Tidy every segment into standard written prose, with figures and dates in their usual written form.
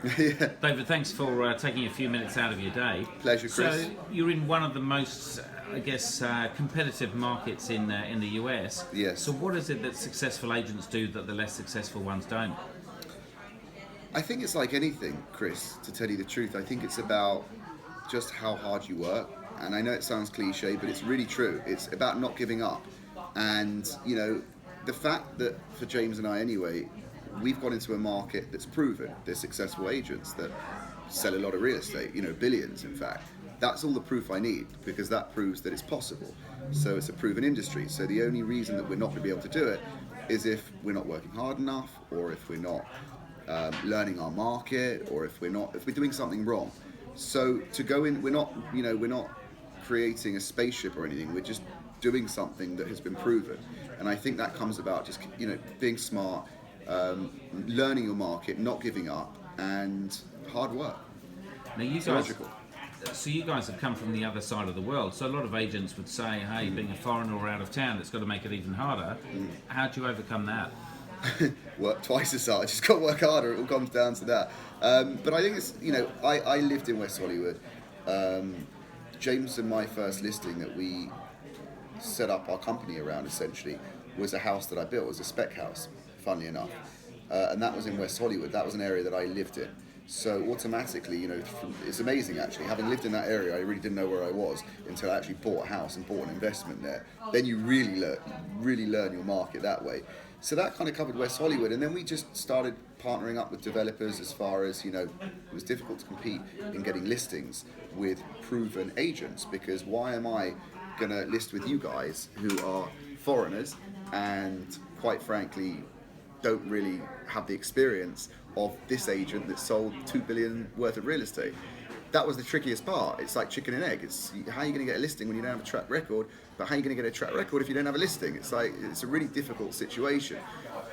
Yeah. David, thanks for taking a few minutes out of your day. Pleasure, Chris. So you're in one of the most, I guess, competitive markets in the US. Yes. So what is it that successful agents do that the less successful ones don't? I think it's like anything, Chris, to tell you the truth. I think it's about just how hard you work. And I know it sounds cliche, but it's really true. It's about not giving up. And, the fact that for James and I anyway, we've got into a market that's proven. There's successful agents that sell a lot of real estate, billions in fact. That's all the proof I need because that proves that it's possible. So it's a proven industry. So the only reason that we're not going to be able to do it is if we're not working hard enough, or if we're not learning our market, or if we're doing something wrong. So to go in, we're not creating a spaceship or anything. We're just doing something that has been proven. And I think that comes about just being smart, learning your market, not giving up, and hard work. Now you It's guys, logical. so you guys have come from the other side of the world. So a lot of agents would say, "Hey, being a foreigner or out of town, it's got to make it even harder." How do you overcome that? Work twice as hard. Just got to work harder. It all comes down to that. But I think it's I lived in West Hollywood. James and my first listing that we set up our company around essentially was a house that I built. It was a spec house, funnily enough, and that was in West Hollywood. That was an area that I lived in. So automatically, it's amazing actually. Having lived in that area, I really didn't know where I was until I actually bought a house and bought an investment there. Then you really learn your market that way. So that kind of covered West Hollywood, and then we just started partnering up with developers as far as, it was difficult to compete in getting listings with proven agents, because why am I going to list with you guys who are foreigners and quite frankly don't really have the experience of this agent that sold $2 billion worth of real estate? That was the trickiest part. It's like chicken and egg. It's how are you going to get a listing when you don't have a track record, but how are you going to get a track record if you don't have a listing? It's a really difficult situation.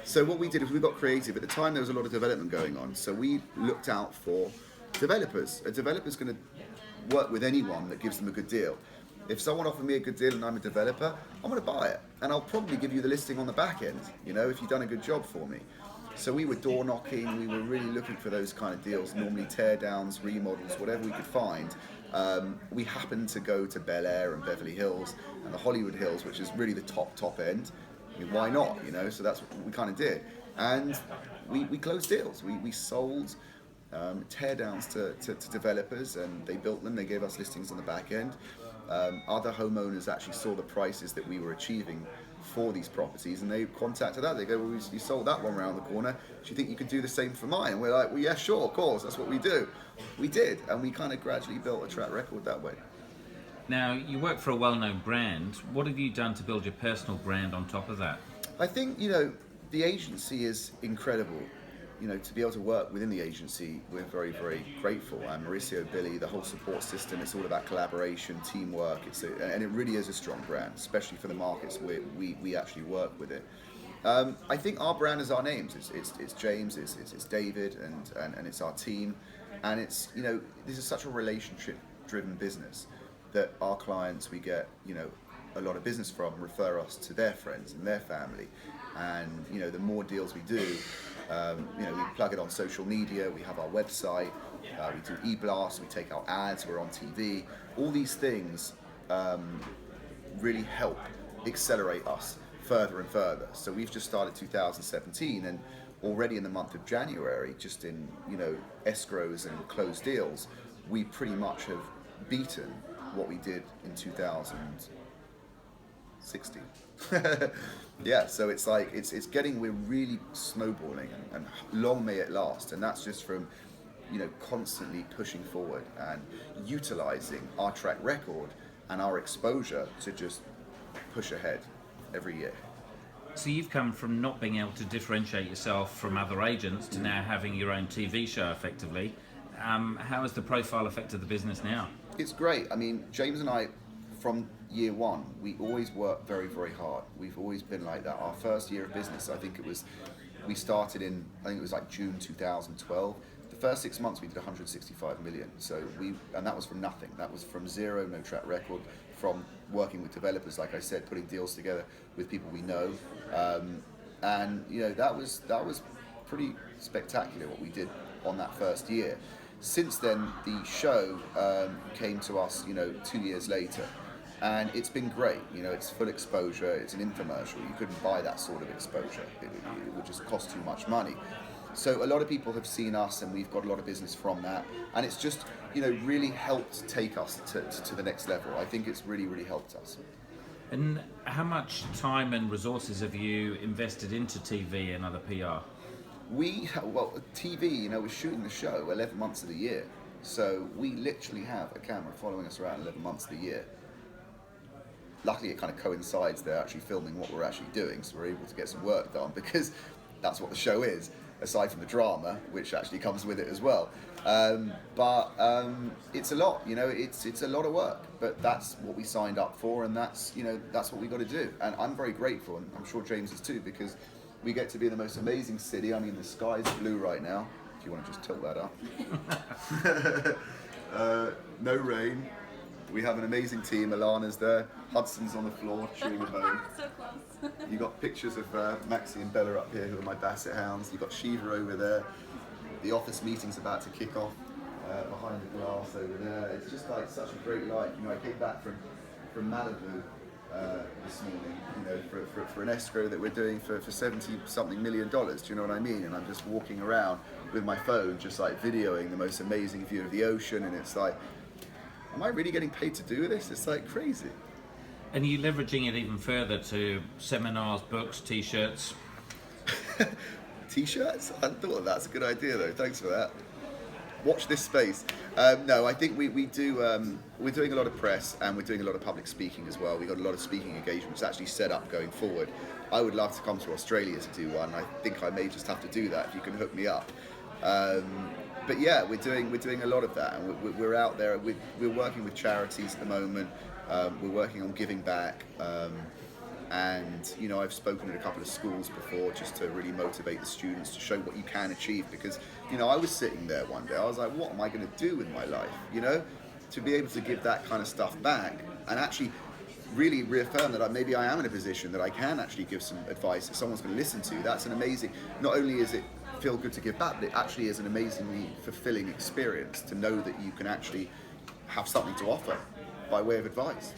So what we did is we got creative. At the time there was a lot of development going on, so we looked out for developers. A developer's going to work with anyone that gives them a good deal. If someone offered me a good deal and I'm a developer, I'm going to buy it, and I'll probably give you the listing on the back end, if you've done a good job for me. So we were door knocking, we were really looking for those kind of deals, normally tear downs, remodels, whatever we could find. We happened to go to Bel Air and Beverly Hills and the Hollywood Hills, which is really the top end. I mean, why not, So that's what we kind of did. And we closed deals. We sold tear downs to developers, and they built them, they gave us listings on the back end. Other homeowners actually saw the prices that we were achieving for these properties, and they contacted us. They go, well, you sold that one around the corner. Do you think you could do the same for mine? And we're like, well, yeah, sure, of course. That's what we do. We did, and we kind of gradually built a track record that way. Now you work for a well-known brand. What have you done to build your personal brand on top of that? I think, the agency is incredible. To be able to work within the agency, we're very, very grateful. And Mauricio, Billy, the whole support system, it's all about collaboration, teamwork. And it really is a strong brand, especially for the markets where we actually work with it. I think our brand is our names. It's James, it's David, and it's our team. And this is such a relationship-driven business that our clients, we get, a lot of business from, refer us to their friends and their family. And, the more deals we do, we plug it on social media, we have our website, we do e-blasts, we take our ads, we're on TV. All these things really help accelerate us further and further. So we've just started 2017, and already in the month of January, just in escrows and closed deals, we pretty much have beaten what we did in 2016. Yeah, so it's like we're really snowballing, and long may it last. And that's just from constantly pushing forward and utilizing our track record and our exposure to just push ahead every year. So you've come from not being able to differentiate yourself from other agents to now having your own TV show effectively. How has the profile affected the business now? It's great. I mean, James and I, from year one, we always work very, very hard. We've always been like that. Our first year of business, we started in, I think it was like June 2012. The first 6 months we did 165 million. And that was from nothing. That was from zero, no track record, from working with developers, like I said, putting deals together with people we know. And that was pretty spectacular what we did on that first year. Since then, the show came to us, 2 years later, and it's been great. It's full exposure. It's an infomercial. You couldn't buy that sort of exposure. It would just cost too much money. So a lot of people have seen us, and we've got a lot of business from that, and it's just really helped take us to the next level. I think it's really, really helped us. And how much time and resources have you invested into TV and other PR? TV, we're shooting the show 11 months of the year. So we literally have a camera following us around 11 months of the year. Luckily, it kind of coincides they're actually filming what we're actually doing, so we're able to get some work done, because that's what the show is, aside from the drama, which actually comes with it as well. But it's a lot, it's a lot of work, but that's what we signed up for, and that's what we got to do. And I'm very grateful, and I'm sure James is too, because we get to be in the most amazing city. I mean, the sky's blue right now, if you want to just tilt that up. No rain. We have an amazing team. Alana's there. Hudson's on the floor chewing a bone. So close. You got pictures of Maxie and Bella up here, who are my basset hounds. You got Shiva over there. The office meeting's about to kick off behind the glass over there. It's just like such a great life. I came back from Malibu this morning, for an escrow that we're doing for $70-something million. Do you know what I mean? And I'm just walking around with my phone, just like videoing the most amazing view of the ocean, and it's like, am I really getting paid to do this? It's like crazy. And are you leveraging it even further to seminars, books, t-shirts? T-shirts? I thought that's a good idea though. Thanks for that. Watch this space. No, I think we do. We're doing a lot of press, and we're doing a lot of public speaking as well. We've got a lot of speaking engagements actually set up going forward. I would love to come to Australia to do one. I think I may just have to do that if you can hook me up. But yeah, we're doing a lot of that, and we're out there. We're working with charities at the moment. We're working on giving back. And I've spoken at a couple of schools before, just to really motivate the students to show what you can achieve, because I was sitting there one day, I was like, what am I going to do with my life? To be able to give that kind of stuff back, and actually really reaffirm that maybe I am in a position that I can actually give some advice that someone's going to listen to. That's an amazing, not only is it feel good to give back, but it actually is an amazingly fulfilling experience to know that you can actually have something to offer by way of advice.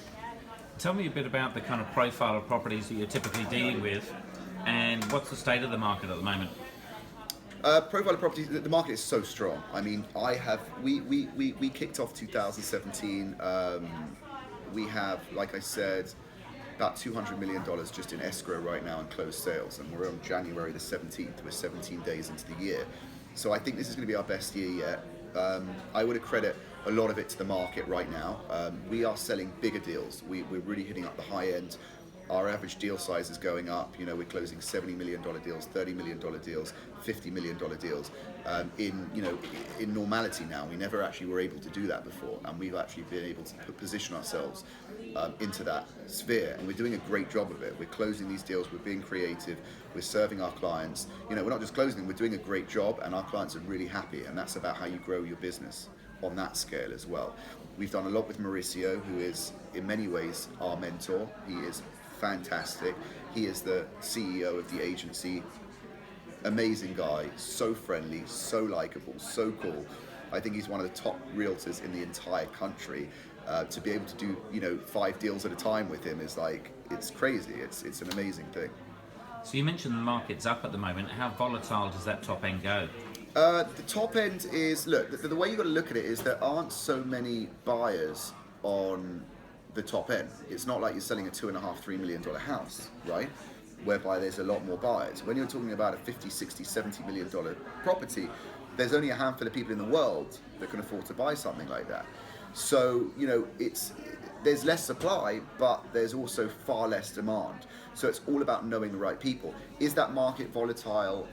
Tell me a bit about the kind of profile of properties that you're typically dealing with, and what's the state of the market at the moment? Profile of properties, the market is so strong. I mean, we kicked off 2017. We have, like I said, about $200 million just in escrow right now in closed sales, and we're on January the 17th. We're 17 days into the year. So I think this is going to be our best year yet. I would accredit a lot of it to the market right now. We are selling bigger deals. We're really hitting up the high end. Our average deal size is going up. We're closing $70 million deals, $30 million deals, $50 million deals. In normality now, we never actually were able to do that before, and we've actually been able to position ourselves into that sphere, and we're doing a great job of it. We're closing these deals, we're being creative, we're serving our clients. We're not just closing them, we're doing a great job, and our clients are really happy, and that's about how you grow your business on that scale as well. We've done a lot with Mauricio, who is in many ways our mentor. He is fantastic. He is the CEO of the agency. Amazing guy, so friendly, so likable, so cool. I think he's one of the top realtors in the entire country. To be able to do 5 deals at a time with him is like, it's crazy. It's an amazing thing. So you mentioned the market's up at the moment. How volatile does that top end go? The top end is, look, the way you've got to look at it is there aren't so many buyers on the top end. It's not like you're selling a $2.5-3 million house, right? Whereby there's a lot more buyers. When you're talking about a $50, $60, $70 million property, there's only a handful of people in the world that can afford to buy something like that. So, there's less supply, but there's also far less demand. So it's all about knowing the right people. Is that market volatile?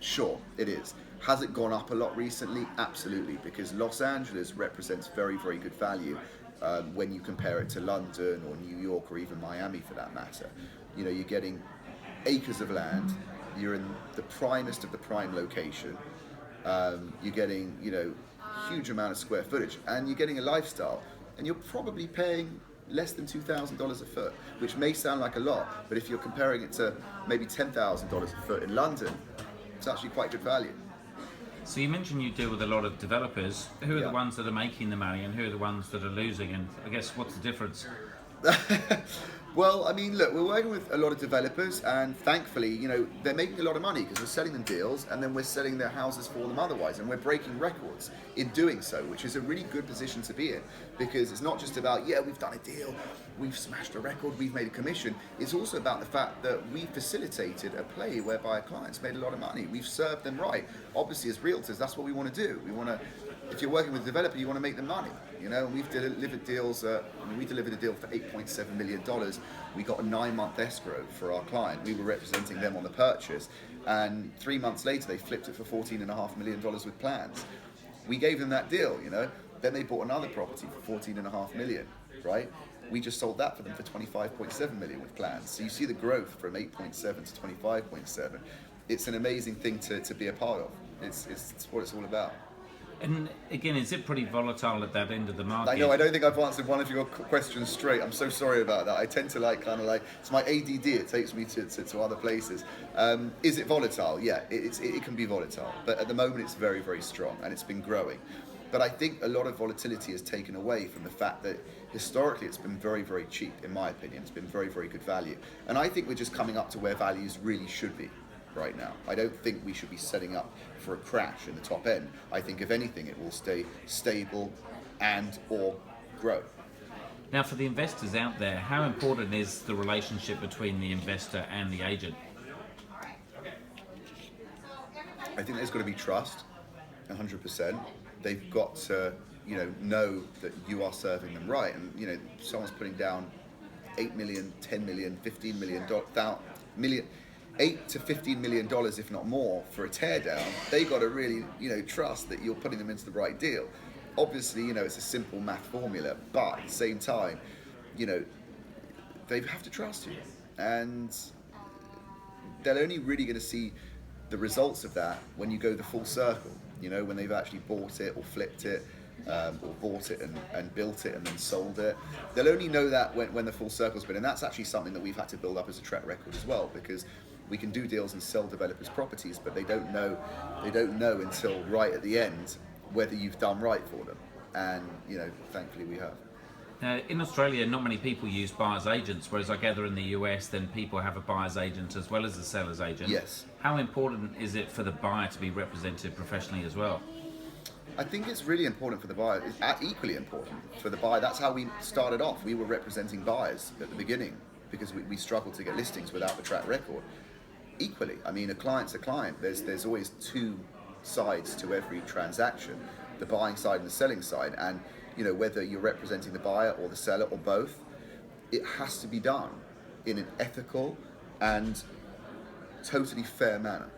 Sure, it is. Has it gone up a lot recently? Absolutely, because Los Angeles represents very, very good value when you compare it to London or New York or even Miami for that matter. You're getting acres of land, you're in the primest of the prime location, you're getting, huge amount of square footage, and you're getting a lifestyle, and you're probably paying less than $2,000 a foot, which may sound like a lot, but if you're comparing it to maybe $10,000 a foot in London, it's actually quite good value. So you mentioned you deal with a lot of developers. Who are the Yeah. ones that are making the money, and who are the ones that are losing? And I guess what's the difference? Well, I mean, look, we're working with a lot of developers, and thankfully, they're making a lot of money because we're selling them deals, and then we're selling their houses for them otherwise, and we're breaking records in doing so, which is a really good position to be in, because it's not just about, yeah, we've done a deal, we've smashed a record, we've made a commission. It's also about the fact that we facilitated a play whereby clients made a lot of money. We've served them right. Obviously, as realtors, that's what we want to do. We want to, if you're working with a developer, you want to make them money. And we've delivered deals. We delivered a deal for $8.7 million. We got a 9-month escrow for our client. We were representing them on the purchase, and 3 months later, they flipped it for $14.5 million with plans. We gave them that deal. Then they bought another property for $14.5 million. Right? We just sold that for them for $25.7 million with plans. So you see the growth from 8.7 to 25.7. It's an amazing thing to be a part of. It's what it's all about. And again, is it pretty volatile at that end of the market? I know, I don't think I've answered one of your questions straight. I'm so sorry about that. I tend to it's my ADD, it takes me to other places. Is it volatile? Yeah, it can be volatile. But at the moment it's very, very strong, and it's been growing. But I think a lot of volatility is taken away from the fact that historically it's been very, very cheap, in my opinion. It's been very, very good value. And I think we're just coming up to where values really should be right now. I don't think we should be setting up for a crash in the top end. I think if anything it will stay stable and or grow. Now, for the investors out there, how important is the relationship between the investor and the agent? I think there's got to be trust, 100%. They've got to, know that you are serving them right. And, someone's putting down 8 million, 10 million, 15 million, $8 to $15 million, if not more, for a teardown. They got to really, trust that you're putting them into the right deal. Obviously, it's a simple math formula, but at the same time, they have to trust you, and they're only really going to see the results of that when you go the full circle. When they've actually bought it or flipped it, or bought it and built it and then sold it. They'll only know that when the full circle's been, and that's actually something that we've had to build up as a track record as well, because we can do deals and sell developers' properties, but they don't know until right at the end whether you've done right for them. And thankfully we have. In Australia, not many people use buyer's agents, whereas I gather in the US, then people have a buyer's agent as well as a seller's agent. Yes. How important is it for the buyer to be represented professionally as well? I think it's really important for the buyer. It's equally important for the buyer. That's how we started off. We were representing buyers at the beginning because we struggled to get listings without the track record. Equally, I mean, a client's a client. There's always two sides to every transaction, the buying side and the selling side. And whether you're representing the buyer or the seller or both, it has to be done in an ethical and totally fair manner.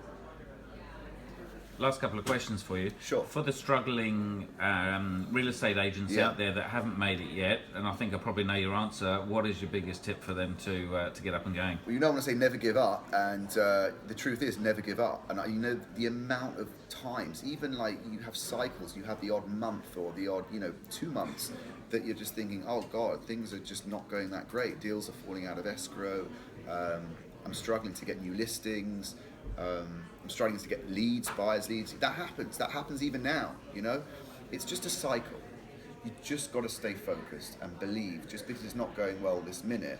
Last couple of questions for you. Sure. For the struggling real estate agents out there that haven't made it yet, and I think I probably know your answer, what is your biggest tip for them to get up and going? Well, I'm going to say never give up, and the truth is never give up. And the amount of times, even like you have cycles, you have the odd month or the odd 2 months that you're just thinking, oh God, things are just not going that great. Deals are falling out of escrow. I'm struggling to get new listings. I'm struggling to get leads, buyers leads. That happens even now, It's just a cycle. You just got to stay focused and believe. Just because it's not going well this minute,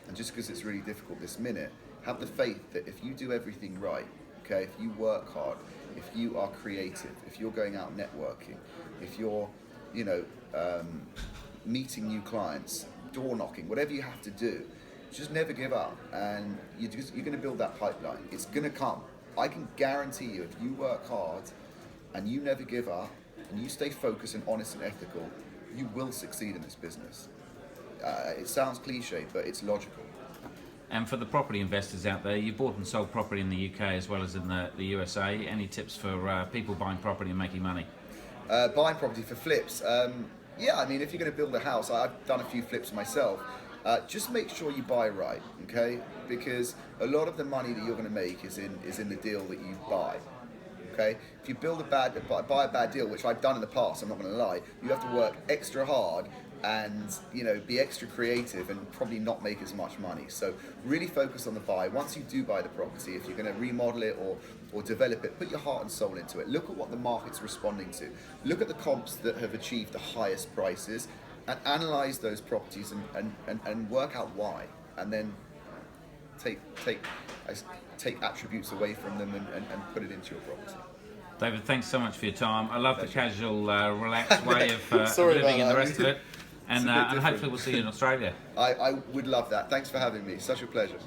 and just because it's really difficult this minute, have the faith that if you do everything right, okay, if you work hard, if you are creative, if you're going out networking, if you're, meeting new clients, door knocking, whatever you have to do, just never give up, and you're going to build that pipeline. It's going to come. I can guarantee you, if you work hard and you never give up and you stay focused and honest and ethical, you will succeed in this business. It sounds cliche, but it's logical. And for the property investors out there, you bought and sold property in the UK as well as in the USA. Any tips for people buying property and making money? Buying property for flips. Yeah, I mean, if you're going to build a house, I've done a few flips myself. Just make sure you buy right, okay? Because a lot of the money that you're going to make is in the deal that you buy, okay? If you buy a bad deal, which I've done in the past, I'm not going to lie, you have to work extra hard and be extra creative and probably not make as much money. So really focus on the buy. Once you do buy the property, if you're going to remodel it or develop it, put your heart and soul into it. Look at what the market's responding to. Look at the comps that have achieved the highest prices and analyze those properties and work out why, and then take attributes away from them and put it into your property. David, thanks so much for your time. I love the casual, relaxed way of Sorry living and about the that. rest of it. And hopefully we'll see you in Australia. I would love that. Thanks for having me. Such a pleasure.